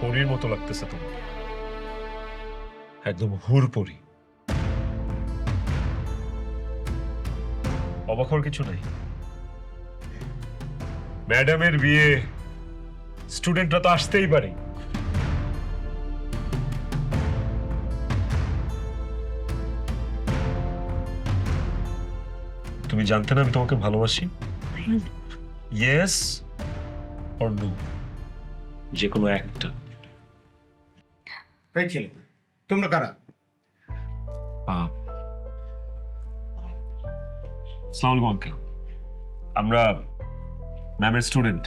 পরীর মতো লাগতেছে তোমাকে, একদম হুরপরি। অবাক হওয়ার কিছু নাই, ম্যাডামের বিয়ে, স্টুডেন্টরা তো আসতেই পারে। তুমি জানতে না আমি তোমাকে ভালোবাসি? ইয়েস অর নো, যে কোনো একটা। এই ছেলে, তোমরা কারা? আসসালামু আলাইকুম আঙ্কেল, আমরা ম্যামের স্টুডেন্ট।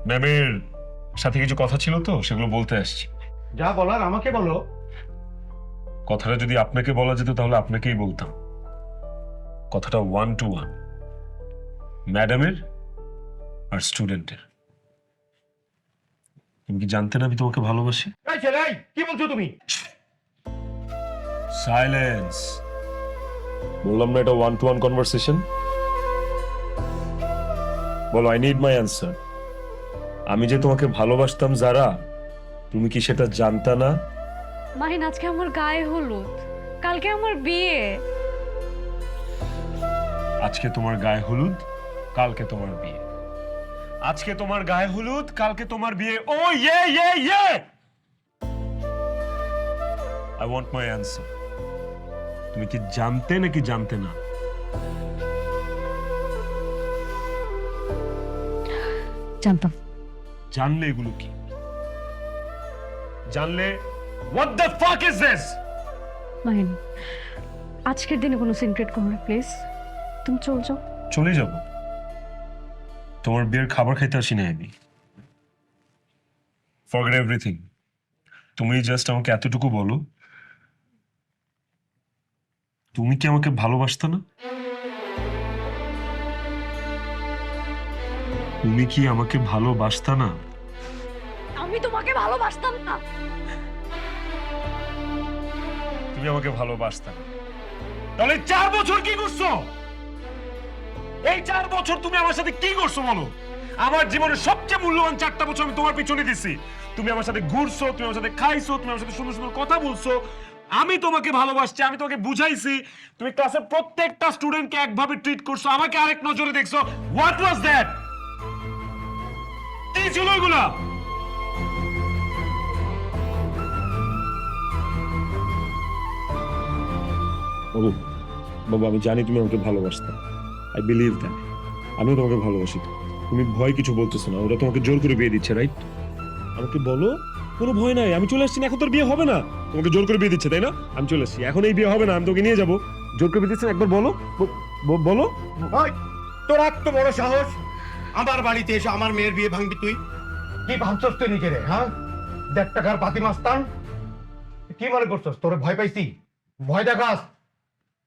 ম্যামের সাথে কিছু কথা ছিল তো, সেগুলো বলতে আসছি। যা বলার আমাকে বলো। কথাটা যদি আপনাকে বলা যেত তাহলে আপনাকেই বলতাম। কথাটা 1 to 1, ম্যাডামের আর স্টুডেন্টের। তুমি কি জানতে না আমি তোমাকে ভালোবাসি? এই ছেলে, কি বলছো তুমি? সাইলেন্স। বললাম না এটা 1 to 1 কনভারসেশন। বলো, আই নিড মাই অ্যান্সার। আমি যে তোমাকে ভালোবাসতাম যারা, তুমি কি সেটা জানতা না? মাহিন, আজকে আমার গায়ে হলুদ, কালকে আমার বিয়ে। আজকে তোমার গায়ে হলুদ, কালকে তোমার বিয়ে। আজকে তোমার গায়ে হলুদ, কালকে তোমার বিয়ে। ও ইয়ে ইয়ে ইয়ে, আই ওয়ান্ট মাই অ্যান্সার। তুমি কি জানতে নাকি জানতে না? জানতাম। জানলে এগুলো কি? জানলে what the fuck is this? Mahin, আজকের দিনে কোনো সিক্রেট করো না প্লিজ। তুমি চল যাও। চলে যাব? তোমার বিয়ের খাবার খাইতে আসি না আমি। Forget everything. তুমি জাস্ট আমাকে এতটুকু বলো, তুমি কি আমাকে ভালোবাসতে না? তুমি কি আমাকে ভালোবাসতে না? আমি তোমাকে ভালোবাসতাম না। তুমি আমাকে ভালোবাসতে না, তাহলে 4 বছর কি করছো? এই 4 বছর তুমি আমার সাথে কি করছো বলো? আমার জীবনের সবচেয়ে মূল্যবান 4টা বছর আমি তোমার পিছনে দিছি। তুমি আমার সাথে ঘুরছো, তুমি আমার সাথে খাইছো, তুমি আমার সাথে সুন্দর সুন্দর কথা বলছো। আমি তোমাকে ভালোবাসছি, আমি তোমাকে বুঝাইছি। তুমি ক্লাসের প্রত্যেকটা স্টুডেন্টকে একভাবে ট্রিট করছো, আমাকে আরেক নজরে দেখছো। What was that? কি ছিল এগুলা? বাবু, বাবু, আমি জানি তুমি আমাকে ভালোবাসতে। I believe that. আমিও তোমাকে ভালোবাসি। তুমি ভয় কিছু বলতেছো না, ওরা তোমাকে জোর করে বিয়ে দিচ্ছে, রাইট? আমাকে বলো, কোনো ভয় নাই, আমি চলে আসছি না। এখন তোর বিয়ে হবে না, তোমাকে জোর করে বিয়ে দিচ্ছে, তাই না? আমি চলে আসছি, এখন এই বিয়ে হবে না, আমি তোকে নিয়ে যাবো। জোর করে বিয়ে দিচ্ছেন, একবার বলো, বলো। ওই, তোর এত বড় সাহস আমার বাড়িতে এসে আমার মেয়ের বিয়ে ভাঙবি তুই? কি ভাবছস তুই নিজেরে? হ্যাঁ, 1.5 টাকার পাতি মাস্তান। কি মনে করছস তোরে ভয় পাইছি? ভয় দেখাস,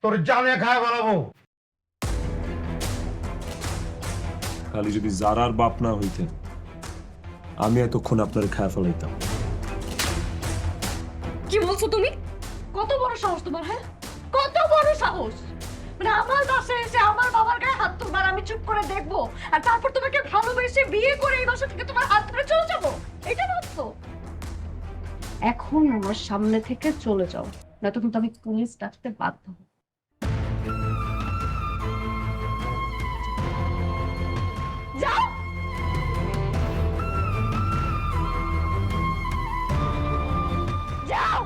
তোর জানে খায় বানাবো। খালি যদি জারার বাপ না হইতেন, আমি এতক্ষণ আপনার খায়া ফেলাইতাম। কি বলছো তুমি? কত বড় সাহস তোমার? হ্যাঁ, কত বড় সাহস! মানে আমার বাসায় এসে আমার বাবার গায়ে হাত তুলবার আমি চুপ করে দেখবো, আর তারপর তোমাকে ভালোবেসে বিয়ে করে এই বাসা থেকে তোমার হাত ধরে চলে যাবো? এটা ভাবছো? এখন আমার সামনে থেকে চলে যাও, নয়তো কিন্তু আমি পুলিশ ডাকতে বাধ্য হব। যাও। যাও।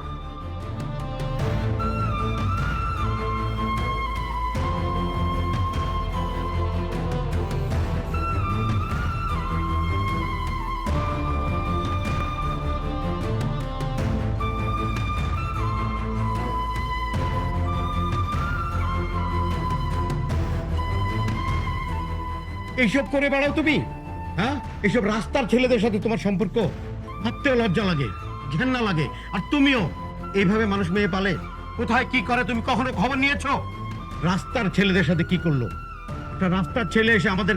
এইসব করে বেড়াও তুমি? হ্যাঁ, এইসব রাস্তার ছেলেদের সাথে তোমার সম্পর্ক? ভাবতেও লজ্জা লাগে, ঘেন্না লাগে। আর তুমিও এইভাবে মানুষ মেয়ে পালে? কোথায় কি করে তুমি কখনো খবর নিয়েছো? রাস্তার ছেলেদের সাথে কি করলো? একটা রাস্তার ছেলে এসে আমাদের